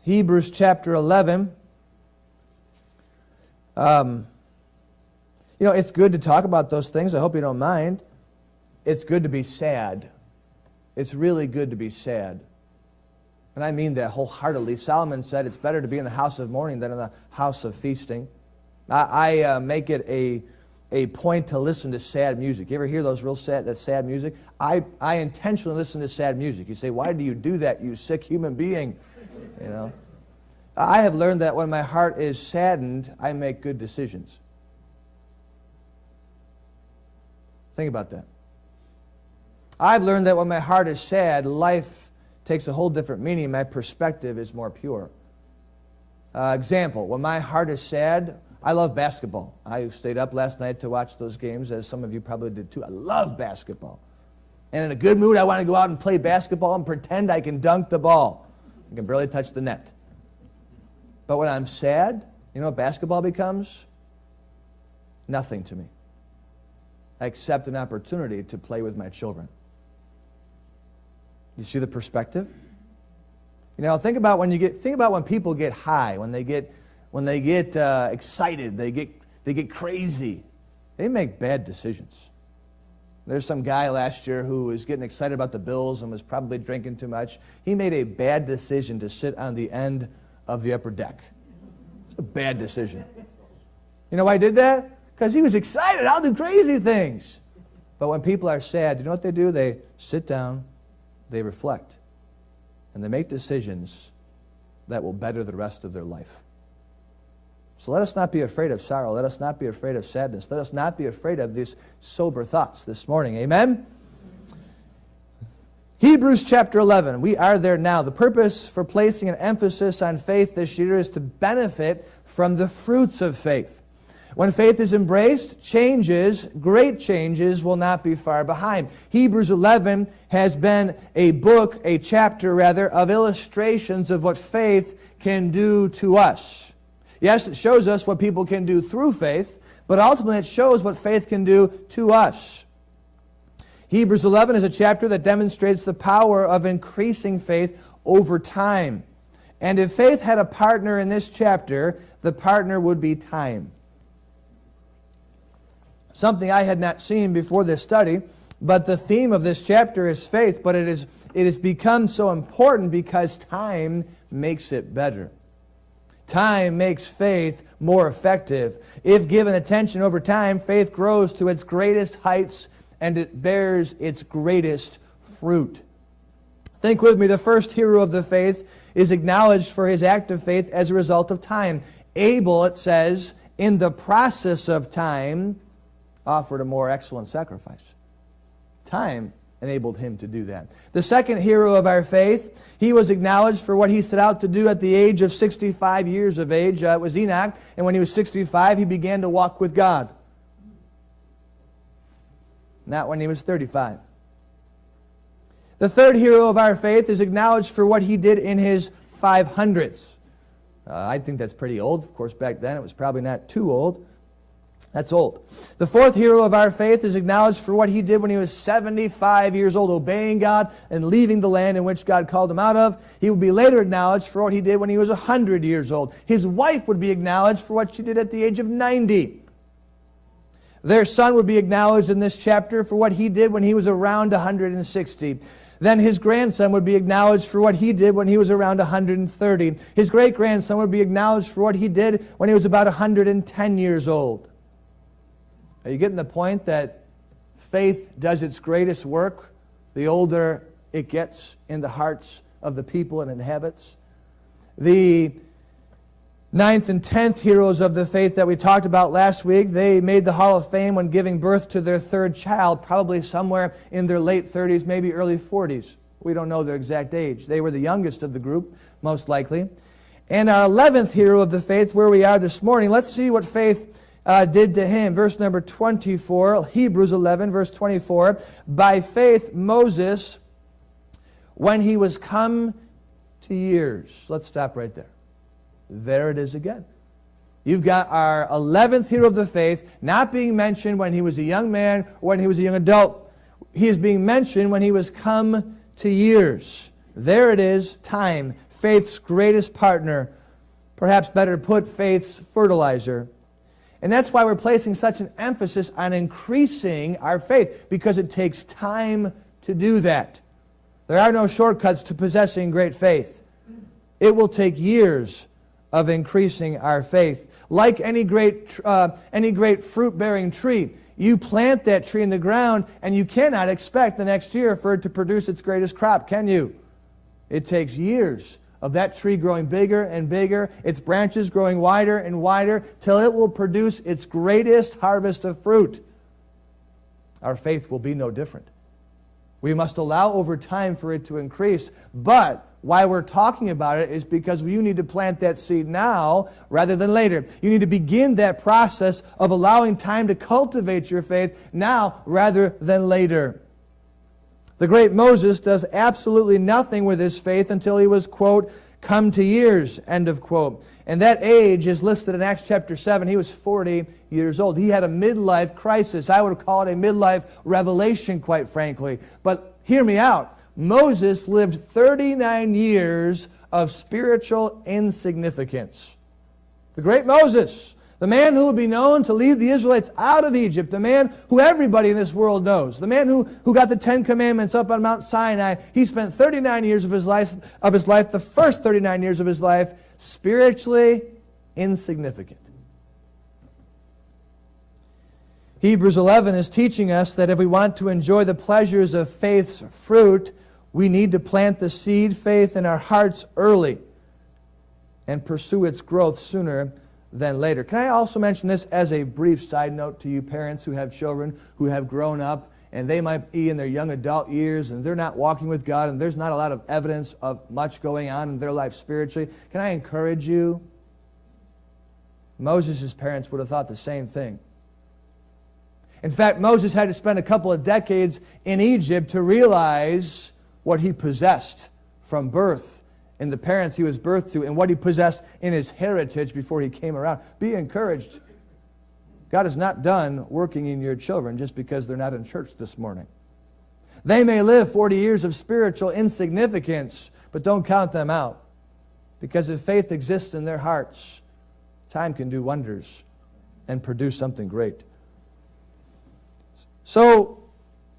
Hebrews chapter 11. It's good to talk about those things. I hope you don't mind. It's good to be sad. It's really good to be sad. And I mean that wholeheartedly. Solomon said it's better to be in the house of mourning than in the house of feasting. I make it a point to listen to sad music. You ever hear that sad music? I intentionally listen to sad music. You say, why do you do that, you sick human being? I have learned that when my heart is saddened, I make good decisions. Think about that. I've learned that when my heart is sad, life takes a whole different meaning. My perspective is more pure. Example, when my heart is sad, I love basketball. I stayed up last night to watch those games, as some of you probably did too. I love basketball. And in a good mood, I want to go out and play basketball and pretend I can dunk the ball. I can barely touch the net. But when I'm sad, you know what basketball becomes? Nothing to me. I accept an opportunity to play with my children. You see the perspective? Think about when people get high, when they get excited, they get crazy. They make bad decisions. There's some guy last year who was getting excited about the Bills and was probably drinking too much. He made a bad decision to sit on the end of the upper deck. It's a bad decision. You know why he did that? Because he was excited. I'll do crazy things. But when people are sad, you know what they do? They sit down, they reflect, and they make decisions that will better the rest of their life. So let us not be afraid of sorrow. Let us not be afraid of sadness. Let us not be afraid of these sober thoughts this morning. Amen? Hebrews chapter 11. We are there now. The purpose for placing an emphasis on faith this year is to benefit from the fruits of faith. When faith is embraced, great changes will not be far behind. Hebrews 11 has been a chapter of illustrations of what faith can do to us. Yes, it shows us what people can do through faith, but ultimately it shows what faith can do to us. Hebrews 11 is a chapter that demonstrates the power of increasing faith over time. And if faith had a partner in this chapter, the partner would be time. Something I had not seen before this study, but the theme of this chapter is faith, but it has become so important because time makes it better. Time makes faith more effective. If given attention over time, faith grows to its greatest heights and it bears its greatest fruit. Think with me, the first hero of the faith is acknowledged for his act of faith as a result of time. Abel, it says, in the process of time, offered a more excellent sacrifice. Time enabled him to do that. The second hero of our faith, he was acknowledged for what he set out to do at the age of 65 years of age. It was Enoch, and when he was 65, he began to walk with God. Not when he was 35. The third hero of our faith is acknowledged for what he did in his 500s. I think that's pretty old. Of course, back then it was probably not too old. That's old. The fourth hero of our faith is acknowledged for what he did when he was 75 years old, obeying God and leaving the land in which God called him out of. He would be later acknowledged for what he did when he was 100 years old. His wife would be acknowledged for what she did at the age of 90. Their son would be acknowledged in this chapter for what he did when he was around 160. Then his grandson would be acknowledged for what he did when he was around 130. His great-grandson would be acknowledged for what he did when he was about 110 years old. Are you getting the point that faith does its greatest work the older it gets in the hearts of the people it inhabits? The 9th and 10th heroes of the faith that we talked about last week, they made the Hall of Fame when giving birth to their third child, probably somewhere in their late 30s, maybe early 40s. We don't know their exact age. They were the youngest of the group, most likely. And our 11th hero of the faith, where we are this morning, let's see what faith did to him. Verse number 24, Hebrews 11, verse 24. By faith, Moses, when he was come to years. Let's stop right there. There it is again. You've got our 11th hero of the faith not being mentioned when he was a young man or when he was a young adult. He is being mentioned when he was come to years. There it is, time, faith's greatest partner. Perhaps better put, faith's fertilizer. And that's why we're placing such an emphasis on increasing our faith, because it takes time to do that. There are no shortcuts to possessing great faith. It will take years of increasing our faith. Like any great fruit-bearing tree, you plant that tree in the ground and you cannot expect the next year for it to produce its greatest crop, can you? It takes years of that tree growing bigger and bigger, its branches growing wider and wider, till it will produce its greatest harvest of fruit. Our faith will be no different. We must allow over time for it to increase, but why we're talking about it is because you need to plant that seed now rather than later. You need to begin that process of allowing time to cultivate your faith now rather than later. The great Moses does absolutely nothing with his faith until he was, quote, come to years, end of quote. And that age is listed in Acts chapter 7. He was 40 years old. He had a midlife crisis. I would call it a midlife revelation, quite frankly. But hear me out. Moses lived 39 years of spiritual insignificance. The great Moses, the man who would be known to lead the Israelites out of Egypt, the man who everybody in this world knows, the man who got the 10 Commandments up on Mount Sinai. He spent 39 years of his life, the first 39 years of his life, spiritually insignificant. Hebrews 11 is teaching us that if we want to enjoy the pleasures of faith's fruit, we need to plant the seed faith in our hearts early and pursue its growth sooner than later. Can I also mention this as a brief side note to you parents who have children who have grown up and they might be in their young adult years and they're not walking with God and there's not a lot of evidence of much going on in their life spiritually? Can I encourage you? Moses' parents would have thought the same thing. In fact, Moses had to spend a couple of decades in Egypt to realize what he possessed from birth and the parents he was birthed to and what he possessed in his heritage before he came around. Be encouraged. God is not done working in your children just because they're not in church this morning. They may live 40 years of spiritual insignificance, but don't count them out. Because if faith exists in their hearts, time can do wonders and produce something great. So,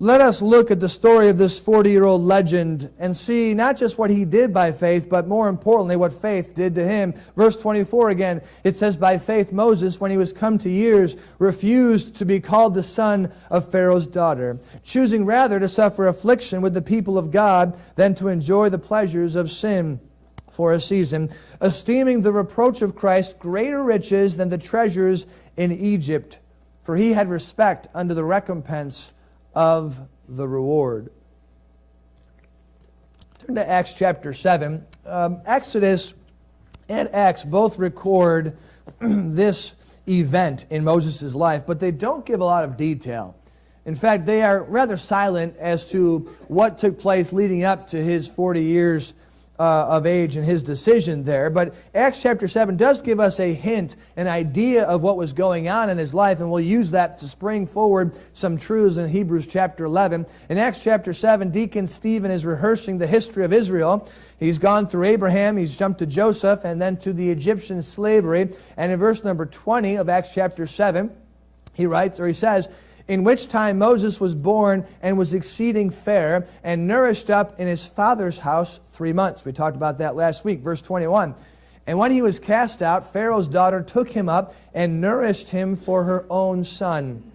let us look at the story of this 40-year-old legend and see not just what he did by faith, but more importantly, what faith did to him. Verse 24 again, it says, by faith Moses, when he was come to years, refused to be called the son of Pharaoh's daughter, choosing rather to suffer affliction with the people of God than to enjoy the pleasures of sin for a season, esteeming the reproach of Christ greater riches than the treasures in Egypt, for he had respect unto the recompense of the reward. Turn to Acts chapter 7. Exodus and Acts both record this event in Moses' life, but they don't give a lot of detail. In fact, they are rather silent as to what took place leading up to his 40 years of age and his decision there. But Acts chapter 7 does give us a hint, an idea of what was going on in his life, and we'll use that to spring forward some truths in Hebrews chapter 11. In Acts chapter 7, Deacon Stephen is rehearsing the history of Israel. He's gone through Abraham, he's jumped to Joseph, and then to the Egyptian slavery. And in verse number 20 of Acts chapter 7, he writes, or he says, in which time Moses was born and was exceeding fair and nourished up in his father's house 3 months. We talked about that last week. Verse 21. And when he was cast out, Pharaoh's daughter took him up and nourished him for her own son.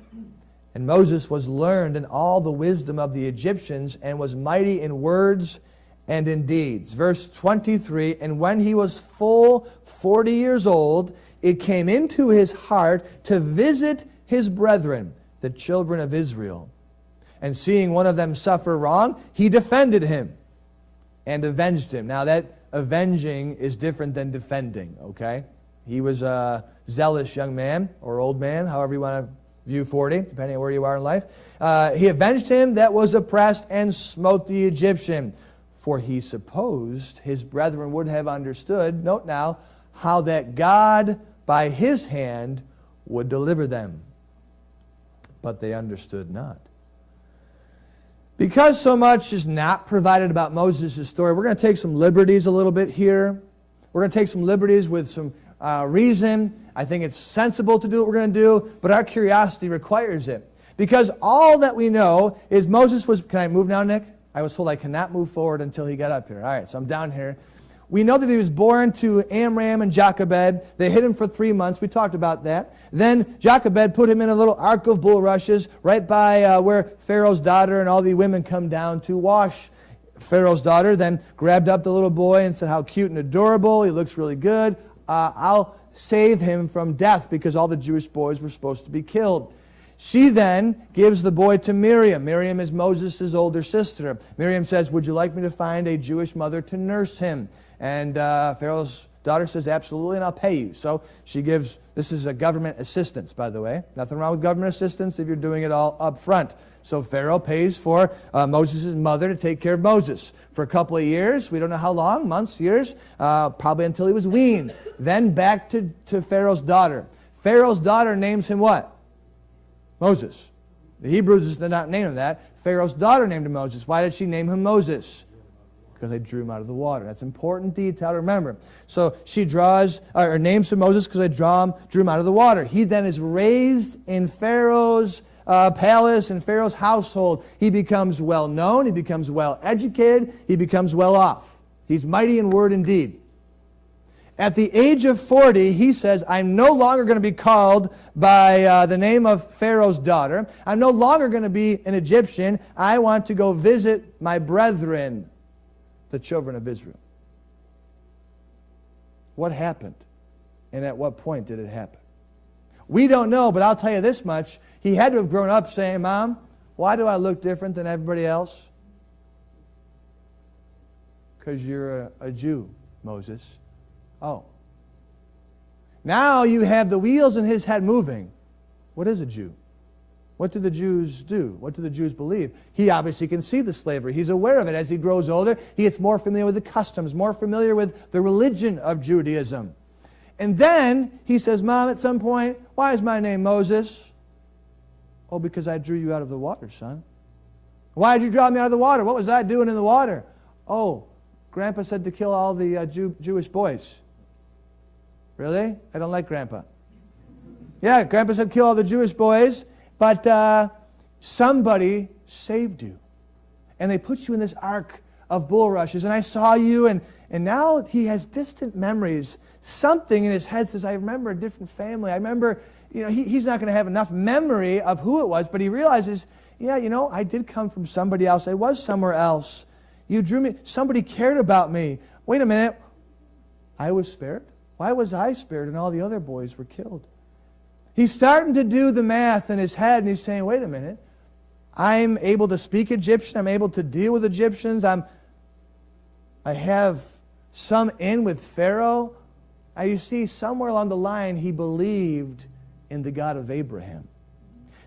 And Moses was learned in all the wisdom of the Egyptians and was mighty in words and in deeds. Verse 23. And when he was full 40 years old, it came into his heart to visit his brethren, the children of Israel. And seeing one of them suffer wrong, he defended him and avenged him. Now that avenging is different than defending, okay? He was a zealous young man or old man, however you want to view 40, depending on where you are in life. He avenged him that was oppressed and smote the Egyptian. For he supposed his brethren would have understood, note now, how that God by his hand would 'd deliver them. But they understood not. Now, that avenging is different than defending, okay? He was a zealous young man or old man, however you want to view 40, depending on where you are in life. He avenged him that was oppressed and smote the Egyptian. For he supposed his brethren would have understood, note now, how that God by his hand would deliver them. But they understood not. Because so much is not provided about Moses' story, we're going to take some liberties a little bit here. We're going to take some liberties with some reason. I think it's sensible to do what we're going to do, but our curiosity requires it. Because all that we know is Moses was... Can I move now, Nick? I was told I cannot move forward until he got up here. All right, so I'm down here. We know that he was born to Amram and Jochebed. They hid him for 3 months. We talked about that. Then Jochebed put him in a little ark of bulrushes right by where Pharaoh's daughter and all the women come down to wash. Pharaoh's daughter then grabbed up the little boy and said, how cute and adorable. He looks really good. I'll save him from death because all the Jewish boys were supposed to be killed. She then gives the boy to Miriam. Miriam is Moses' older sister. Miriam says, would you like me to find a Jewish mother to nurse him? And Pharaoh's daughter says, absolutely, and I'll pay you. So she gives, this is a government assistance, by the way. Nothing wrong with government assistance if you're doing it all up front. So Pharaoh pays for Moses' mother to take care of Moses for a couple of years. We don't know how long, months, years, probably until he was weaned. Then back to Pharaoh's daughter. Pharaoh's daughter names him what? Moses. The Hebrews did not name him that. Pharaoh's daughter named him Moses. Why did she name him Moses? Because they drew him out of the water. That's an important detail to remember. So she names him Moses because they drew him out of the water. He then is raised in Pharaoh's palace, in Pharaoh's household. He becomes well known. He becomes well educated. He becomes well off. He's mighty in word and deed. At the age of 40, he says, I'm no longer going to be called by the name of Pharaoh's daughter. I'm no longer going to be an Egyptian. I want to go visit my brethren, the children of Israel. What happened? And at what point did it happen? We don't know, but I'll tell you this much. He had to have grown up saying, Mom, why do I look different than everybody else? Because you're a Jew, Moses. Oh. Now you have the wheels in his head moving. What is a Jew? What do the Jews do? What do the Jews believe? He obviously can see the slavery. He's aware of it. As he grows older, he gets more familiar with the customs, more familiar with the religion of Judaism. And then he says, Mom, at some point, why is my name Moses? Oh, because I drew you out of the water, son. Why did you draw me out of the water? What was I doing in the water? Oh, Grandpa said to kill all the Jewish boys. Really? I don't like Grandpa. Yeah, Grandpa said kill all the Jewish boys, but somebody saved you. And they put you in this ark of bulrushes, and I saw you, and now he has distant memories. Something in his head says, I remember a different family. I remember, he's not going to have enough memory of who it was, but he realizes, yeah, I did come from somebody else. I was somewhere else. You drew me. Somebody cared about me. Wait a minute. I was spared? Why was I spared and all the other boys were killed? He's starting to do the math in his head, and he's saying, wait a minute. I'm able to speak Egyptian. I'm able to deal with Egyptians. I have some in with Pharaoh. You see, somewhere along the line, he believed in the God of Abraham.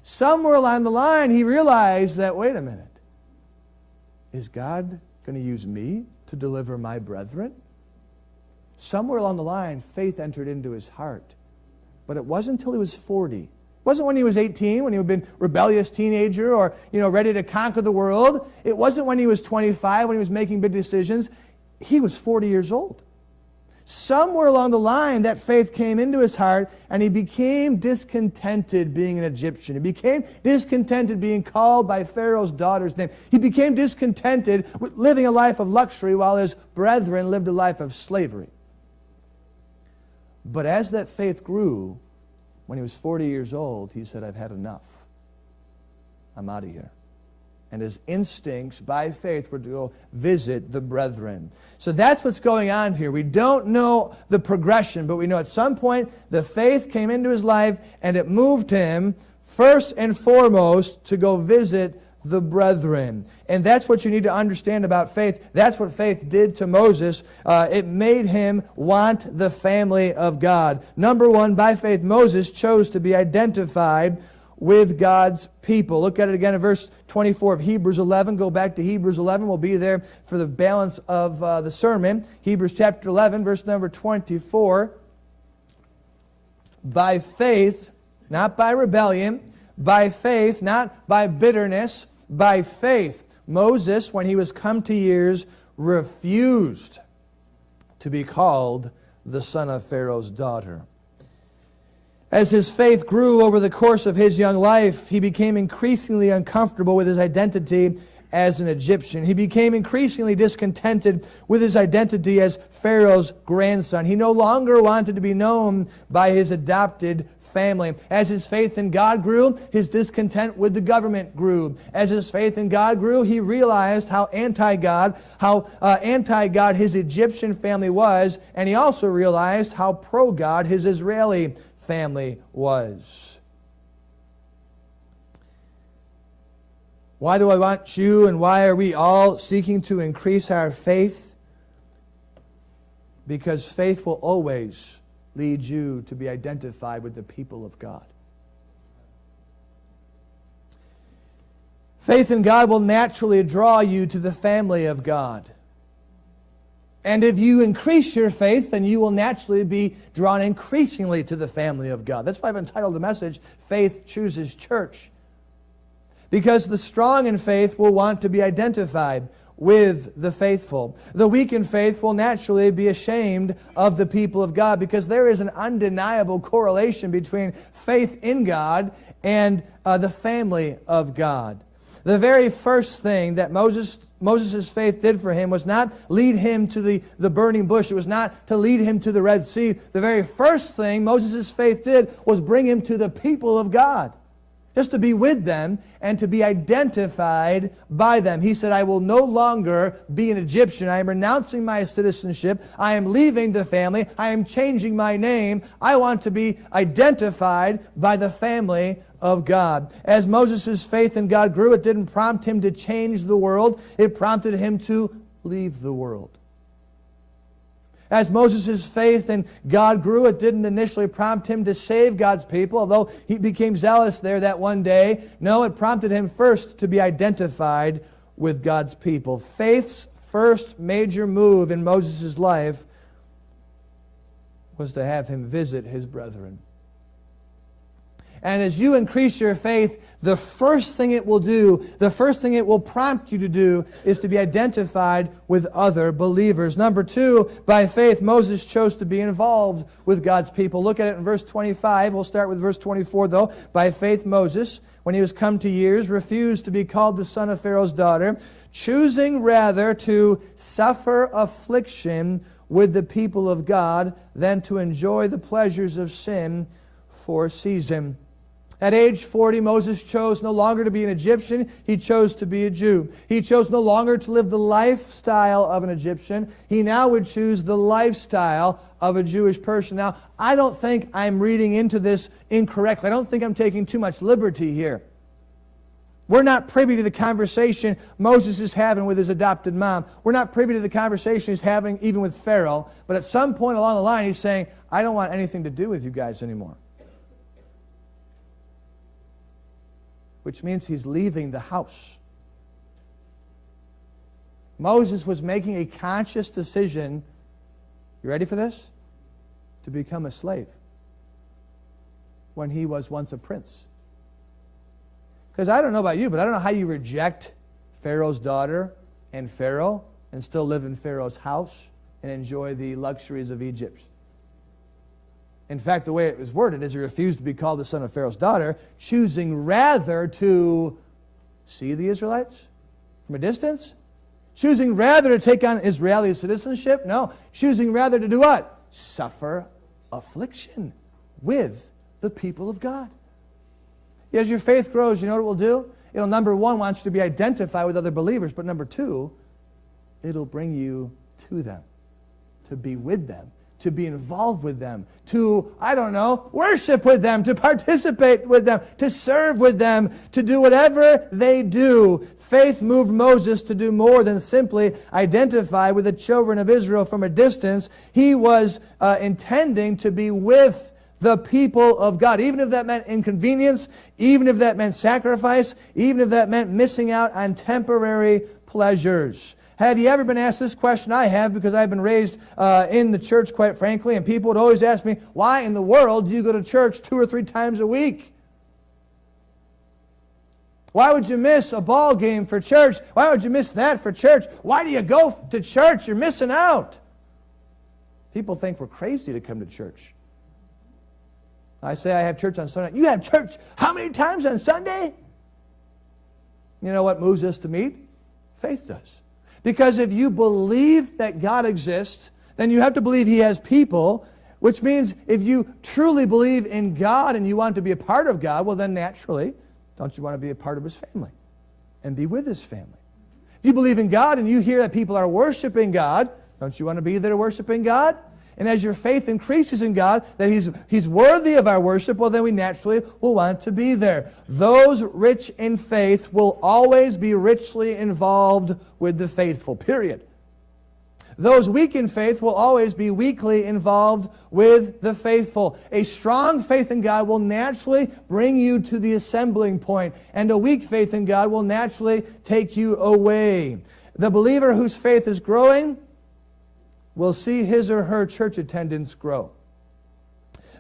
Somewhere along the line, he realized that, wait a minute. Is God going to use me to deliver my brethren? Somewhere along the line, faith entered into his heart. But it wasn't until he was 40. It wasn't when he was 18, when he had been a rebellious teenager or, ready to conquer the world. It wasn't when he was 25, when he was making big decisions. He was 40 years old. Somewhere along the line, that faith came into his heart, and he became discontented being an Egyptian. He became discontented being called by Pharaoh's daughter's name. He became discontented with living a life of luxury while his brethren lived a life of slavery. But as that faith grew, when he was 40 years old, he said, I've had enough. I'm out of here. And his instincts, by faith, were to go visit the brethren. So that's what's going on here. We don't know the progression, but we know at some point the faith came into his life, and it moved him, first and foremost, to go visit the brethren. And that's what you need to understand about faith. That's what faith did to Moses. It made him want the family of God. Number one, by faith, Moses chose to be identified with God's people. Look at it again in verse 24 of Hebrews 11. Go back to Hebrews 11. We'll be there for the balance of the sermon. Hebrews chapter 11, verse number 24. By faith, not by rebellion, by faith, not by bitterness, by faith, Moses, when he was come to years, refused to be called the son of Pharaoh's daughter. As his faith grew over the course of his young life, he became increasingly uncomfortable with his identity as an Egyptian. He became increasingly discontented with his identity as Pharaoh's grandson. He no longer wanted to be known by his adopted family. As his faith in God grew, his discontent with the government grew. As his faith in God grew, he realized how anti-God his Egyptian family was, and he also realized how pro-God his Israeli family was. Why do I want you, and why are we all seeking to increase our faith? Because faith will always lead you to be identified with the people of God. Faith in God will naturally draw you to the family of God. And if you increase your faith, then you will naturally be drawn increasingly to the family of God. That's why I've entitled the message, Faith Chooses Church. Because the strong in faith will want to be identified with the faithful. The weak in faith will naturally be ashamed of the people of God, because there is an undeniable correlation between faith in God and the family of God. The very first thing that Moses' faith did for him was not lead him to the burning bush. It was not to lead him to the Red Sea. The very first thing Moses' faith did was bring him to the people of God. Just to be with them and to be identified by them. He said, I will no longer be an Egyptian. I am renouncing my citizenship. I am leaving the family. I am changing my name. I want to be identified by the family of God. As Moses' faith in God grew, it didn't prompt him to change the world. It prompted him to leave the world. As Moses' faith in God grew, it didn't initially prompt him to save God's people, although he became zealous there that one day. No, it prompted him first to be identified with God's people. Faith's first major move in Moses' life was to have him visit his brethren. And as you increase your faith, the first thing it will do, the first thing it will prompt you to do, is to be identified with other believers. Number two, by faith, Moses chose to be involved with God's people. Look at it in verse 25. We'll start with verse 24, though. By faith, Moses, when he was come to years, refused to be called the son of Pharaoh's daughter, choosing rather to suffer affliction with the people of God than to enjoy the pleasures of sin for a season. At age 40, Moses chose no longer to be an Egyptian. He chose to be a Jew. He chose no longer to live the lifestyle of an Egyptian. He now would choose the lifestyle of a Jewish person. Now, I don't think I'm reading into this incorrectly. I don't think I'm taking too much liberty here. We're not privy to the conversation Moses is having with his adopted mom. We're not privy to the conversation he's having even with Pharaoh. But at some point along the line, he's saying, I don't want anything to do with you guys anymore. Which means he's leaving the house. Moses was making a conscious decision, you ready for this? To become a slave when he was once a prince. Because I don't know about you, but I don't know how you reject Pharaoh's daughter and Pharaoh and still live in Pharaoh's house and enjoy the luxuries of Egypt. In fact, the way it was worded is he refused to be called the son of Pharaoh's daughter, choosing rather to see the Israelites from a distance? Choosing rather to take on Israeli citizenship? No. Choosing rather to do what? Suffer affliction with the people of God. As your faith grows, you know what it will do? It'll, number one, want you to be identified with other believers, but number two, it'll bring you to them, to be with them, to be involved with them, to, worship with them, to participate with them, to serve with them, to do whatever they do. Faith moved Moses to do more than simply identify with the children of Israel from a distance. He was intending to be with the people of God, even if that meant inconvenience, even if that meant sacrifice, even if that meant missing out on temporary pleasures. Have you ever been asked this question? I have, because I've been raised in the church, quite frankly, and people would always ask me, why in the world do you go to church 2 or 3 times a week? Why would you miss a ball game for church? Why would you miss that for church? Why do you go to church? You're missing out. People think we're crazy to come to church. I say I have church on Sunday. You have church how many times on Sunday? You know what moves us to meet? Faith does. Because if you believe that God exists, then you have to believe He has people, which means if you truly believe in God and you want to be a part of God, well then naturally, don't you want to be a part of His family and be with His family? If you believe in God and you hear that people are worshiping God, don't you want to be there worshiping God? And as your faith increases in God, that He's worthy of our worship, well then we naturally will want to be there. Those rich in faith will always be richly involved with the faithful, period. Those weak in faith will always be weakly involved with the faithful. A strong faith in God will naturally bring you to the assembling point, and a weak faith in God will naturally take you away. The believer whose faith is growing will see his or her church attendance grow.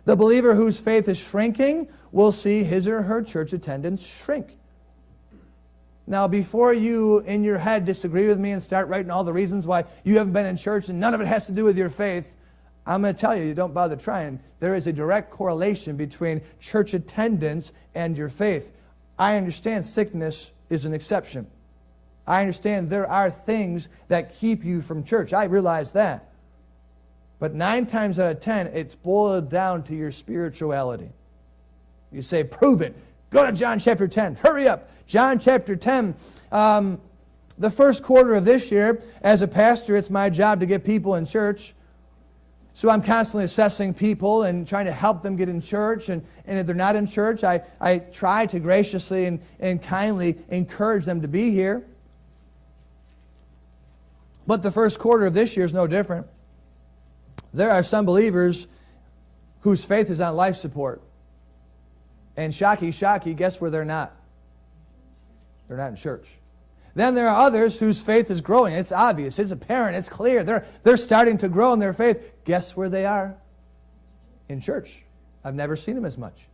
The believer whose faith is shrinking will see his or her church attendance shrink. Now, before you in your head disagree with me and start writing all the reasons why you haven't been in church and none of it has to do with your faith, I'm going to tell you, you don't bother trying. There is a direct correlation between church attendance and your faith. I understand sickness is an exception. I understand there are things that keep you from church. I realize that. But 9 times out of 10, it's boiled down to your spirituality. You say, prove it. Go to John chapter 10. Hurry up. John chapter 10. The first quarter of this year, as a pastor, it's my job to get people in church. So I'm constantly assessing people and trying to help them get in church. And if they're not in church, I try to graciously and kindly encourage them to be here. But the first quarter of this year is no different. There are some believers whose faith is on life support. And shocky, guess where they're not? They're not in church. Then there are others whose faith is growing. It's obvious, it's apparent, it's clear. They're starting to grow in their faith. Guess where they are? In church. I've never seen them as much.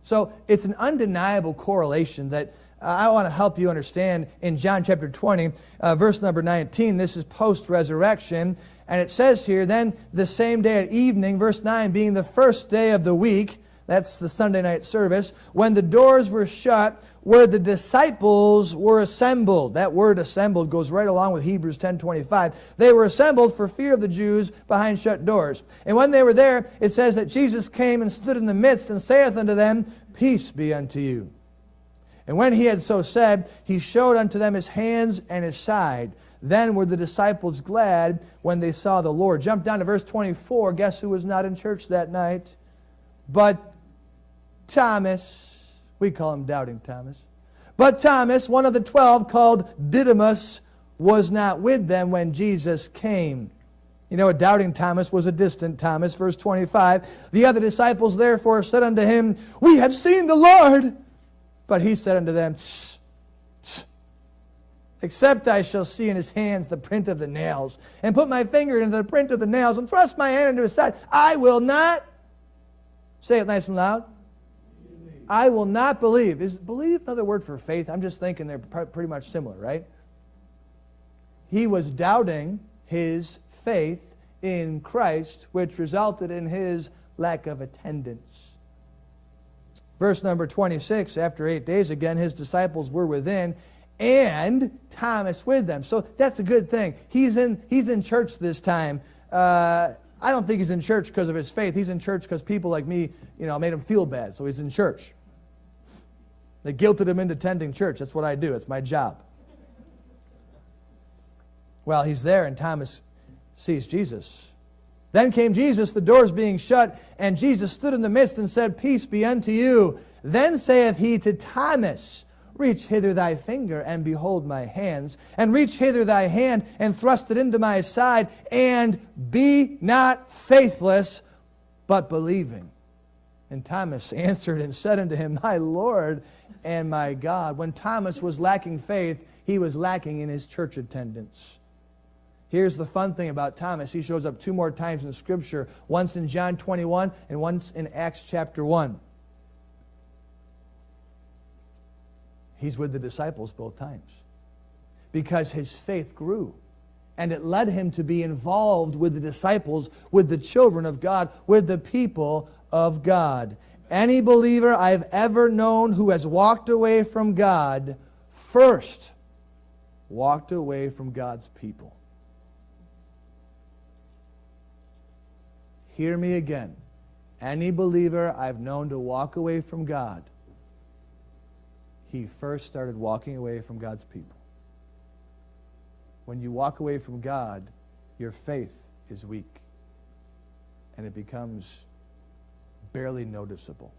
So it's an undeniable correlation that I want to help you understand in John chapter 20, verse number 19. This is post-resurrection. And it says here, then the same day at evening, verse 9, being the first day of the week, that's the Sunday night service, when the doors were shut, where the disciples were assembled. That word assembled goes right along with Hebrews 10:25. They were assembled for fear of the Jews behind shut doors. And when they were there, it says that Jesus came and stood in the midst and saith unto them, Peace be unto you. And when he had so said, he showed unto them his hands and his side. Then were the disciples glad when they saw the Lord. Jump down to verse 24. Guess who was not in church that night? But Thomas. We call him Doubting Thomas. But Thomas, one of the 12, called Didymus, was not with them when Jesus came. You know, a doubting Thomas was a distant Thomas. Verse 25. The other disciples therefore said unto him, We have seen the Lord. But he said unto them, Except I shall see in his hands the print of the nails, and put my finger into the print of the nails, and thrust my hand into his side, I will not. Say it nice and loud. I will not believe. Is believe another word for faith? I'm just thinking they're pretty much similar, right? He was doubting his faith in Christ, which resulted in his lack of attendance. Verse number 26, after 8 days again, his disciples were within, and Thomas with them. So that's a good thing. He's in church this time. I don't think he's in church because of his faith. He's in church because people like me, made him feel bad. So he's in church. They guilted him into attending church. That's what I do. It's my job. Well, he's there, and Thomas sees Jesus. Then came Jesus, the doors being shut, and Jesus stood in the midst and said, Peace be unto you. Then saith he to Thomas, Reach hither thy finger, and behold my hands, and reach hither thy hand, and thrust it into my side, and be not faithless, but believing. And Thomas answered and said unto him, My Lord and my God. When Thomas was lacking faith, he was lacking in his church attendance. Here's the fun thing about Thomas. He shows up 2 more times in Scripture, once in John 21 and once in Acts chapter 1. He's with the disciples both times because his faith grew. And it led him to be involved with the disciples, with the children of God, with the people of God. Any believer I've ever known who has walked away from God first walked away from God's people. Hear me again. Any believer I've known to walk away from God, he first started walking away from God's people. When you walk away from God, your faith is weak, and it becomes barely noticeable.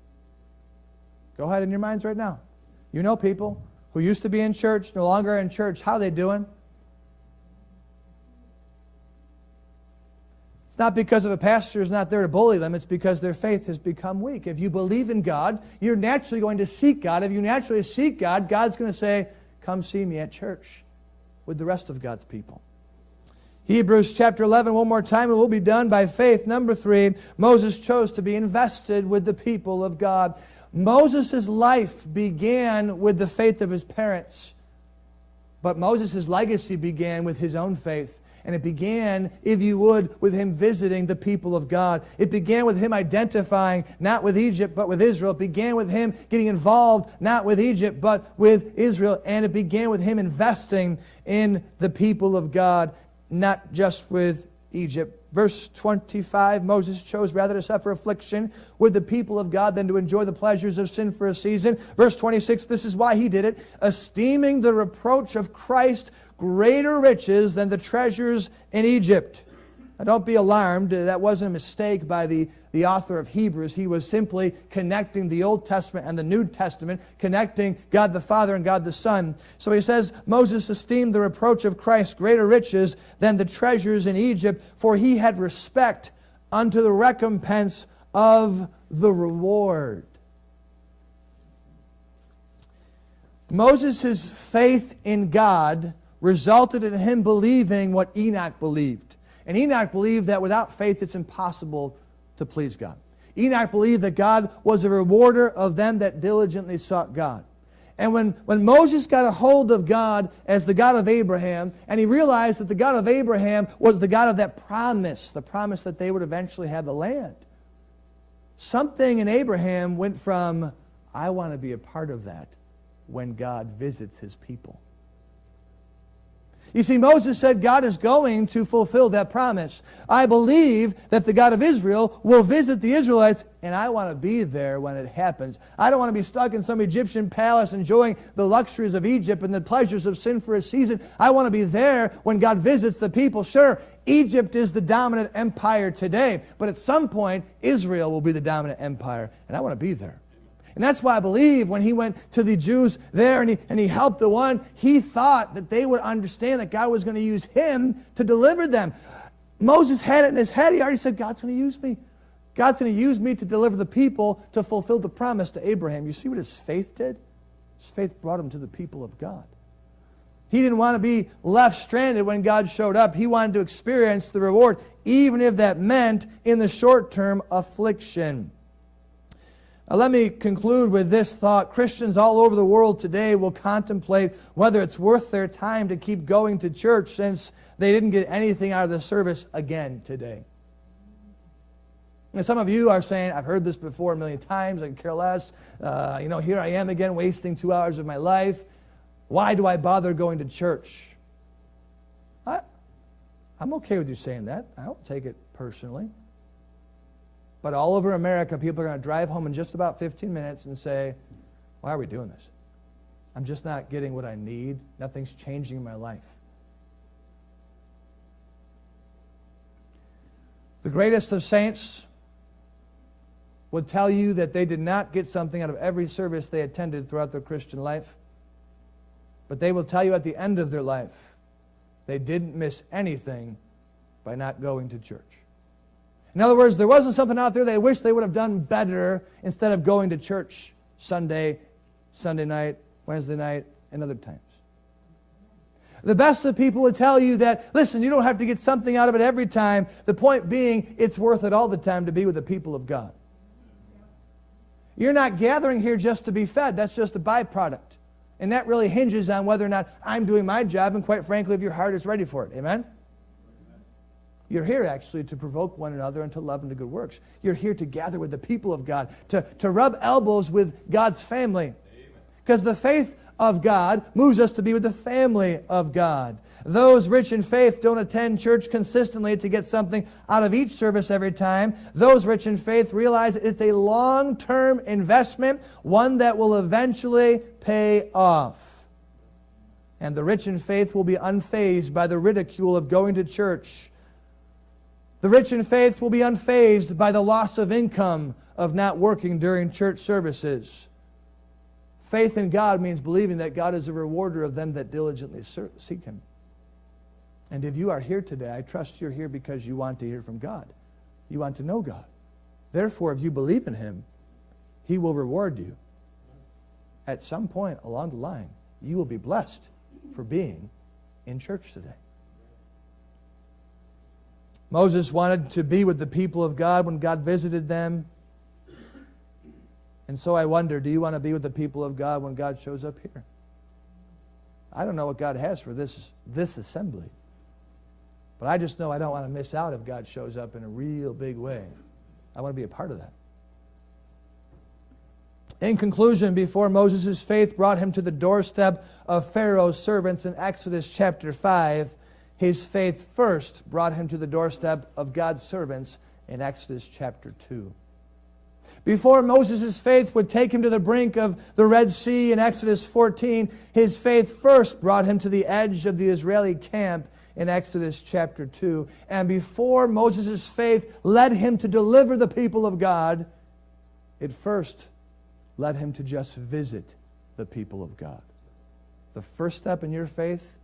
Go ahead in your minds right now. You know people who used to be in church, no longer in church. How are they doing? It's not because of a pastor is not there to bully them. It's because their faith has become weak. If you believe in God, you're naturally going to seek God. If you naturally seek God, God's going to say, come see me at church with the rest of God's people. Hebrews chapter 11, one more time, and we'll be done. By faith, number 3, Moses chose to be invested with the people of God. Moses' life began with the faith of his parents, but Moses' legacy began with his own faith. And it began, if you would, with him visiting the people of God. It began with him identifying not with Egypt, but with Israel. It began with him getting involved not with Egypt, but with Israel. And it began with him investing in the people of God, not just with Egypt. Verse 25, Moses chose rather to suffer affliction with the people of God than to enjoy the pleasures of sin for a season. Verse 26, this is why he did it, esteeming the reproach of Christ greater riches than the treasures in Egypt. Now don't be alarmed. That wasn't a mistake by the author of Hebrews. He was simply connecting the Old Testament and the New Testament, connecting God the Father and God the Son. So he says, Moses esteemed the reproach of Christ greater riches than the treasures in Egypt, for he had respect unto the recompense of the reward. Moses' faith in God resulted in him believing what Enoch believed. And Enoch believed that without faith it's impossible to please God. Enoch believed that God was a rewarder of them that diligently sought God. And when Moses got a hold of God as the God of Abraham, and he realized that the God of Abraham was the God of that promise, the promise that they would eventually have the land, something in Abraham went from, I want to be a part of that, when God visits his people. You see, Moses said God is going to fulfill that promise. I believe that the God of Israel will visit the Israelites, and I want to be there when it happens. I don't want to be stuck in some Egyptian palace enjoying the luxuries of Egypt and the pleasures of sin for a season. I want to be there when God visits the people. Sure, Egypt is the dominant empire today, but at some point, Israel will be the dominant empire, and I want to be there. And that's why I believe when he went to the Jews there and he helped the one, he thought that they would understand that God was going to use him to deliver them. Moses had it in his head. He already said, God's going to use me. God's going to use me to deliver the people to fulfill the promise to Abraham. You see what his faith did? His faith brought him to the people of God. He didn't want to be left stranded when God showed up. He wanted to experience the reward, even if that meant in the short term affliction. Now, let me conclude with this thought. Christians all over the world today will contemplate whether it's worth their time to keep going to church since they didn't get anything out of the service again today. And some of you are saying, I've heard this before a million times, I can care less. Here I am again wasting 2 hours of my life. Why do I bother going to church? I'm okay with you saying that. I don't take it personally. But all over America, people are going to drive home in just about 15 minutes and say, why are we doing this? I'm just not getting what I need. Nothing's changing in my life. The greatest of saints would tell you that they did not get something out of every service they attended throughout their Christian life. But they will tell you at the end of their life, they didn't miss anything by not going to church. In other words, there wasn't something out there they wish they would have done better instead of going to church Sunday night, Wednesday night, and other times. The best of people would tell you that, listen, you don't have to get something out of it every time. The point being, it's worth it all the time to be with the people of God. You're not gathering here just to be fed. That's just a byproduct. And that really hinges on whether or not I'm doing my job, and quite frankly, if your heart is ready for it. Amen? You're here actually to provoke one another unto love and to good works. You're here to gather with the people of God, to rub elbows with God's family. Because the faith of God moves us to be with the family of God. Those rich in faith don't attend church consistently to get something out of each service every time. Those rich in faith realize it's a long-term investment, one that will eventually pay off. And the rich in faith will be unfazed by the ridicule of going to church. The rich in faith will be unfazed by the loss of income of not working during church services. Faith in God means believing that God is a rewarder of them that diligently seek Him. And if you are here today, I trust you're here because you want to hear from God. You want to know God. Therefore, if you believe in Him, He will reward you. At some point along the line, you will be blessed for being in church today. Moses wanted to be with the people of God when God visited them. And so I wonder, do you want to be with the people of God when God shows up here? I don't know what God has for this assembly. But I just know I don't want to miss out if God shows up in a real big way. I want to be a part of that. In conclusion, before Moses' faith brought him to the doorstep of Pharaoh's servants in Exodus chapter 5, his faith first brought him to the doorstep of God's servants in Exodus chapter 2. Before Moses' faith would take him to the brink of the Red Sea in Exodus 14, his faith first brought him to the edge of the Israeli camp in Exodus chapter 2. And before Moses' faith led him to deliver the people of God, it first led him to just visit the people of God. The first step in your faith,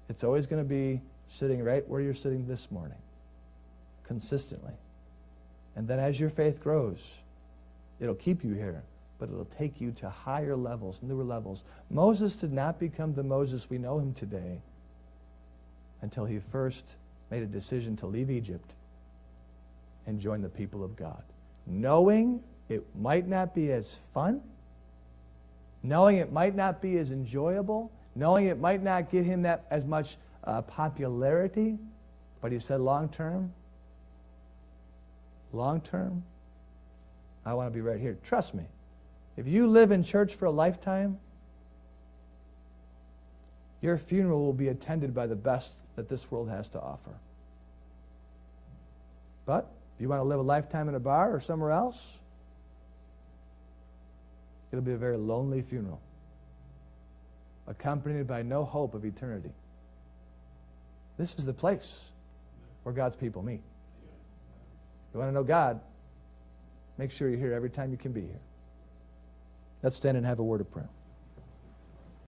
it's always going to be sitting right where you're sitting this morning, consistently. And then as your faith grows, it'll keep you here, but it'll take you to higher levels, newer levels. Moses did not become the Moses we know him today until he first made a decision to leave Egypt and join the people of God, knowing it might not be as fun, knowing it might not be as enjoyable, knowing it might not get him that as much popularity, but he said long term, I want to be right here. Trust me, if you live in church for a lifetime, your funeral will be attended by the best that this world has to offer. But if you want to live a lifetime in a bar or somewhere else, it'll be a very lonely funeral, accompanied by no hope of eternity. This is the place where God's people meet. You want to know God, make sure you're here every time you can be here. Let's stand and have a word of prayer.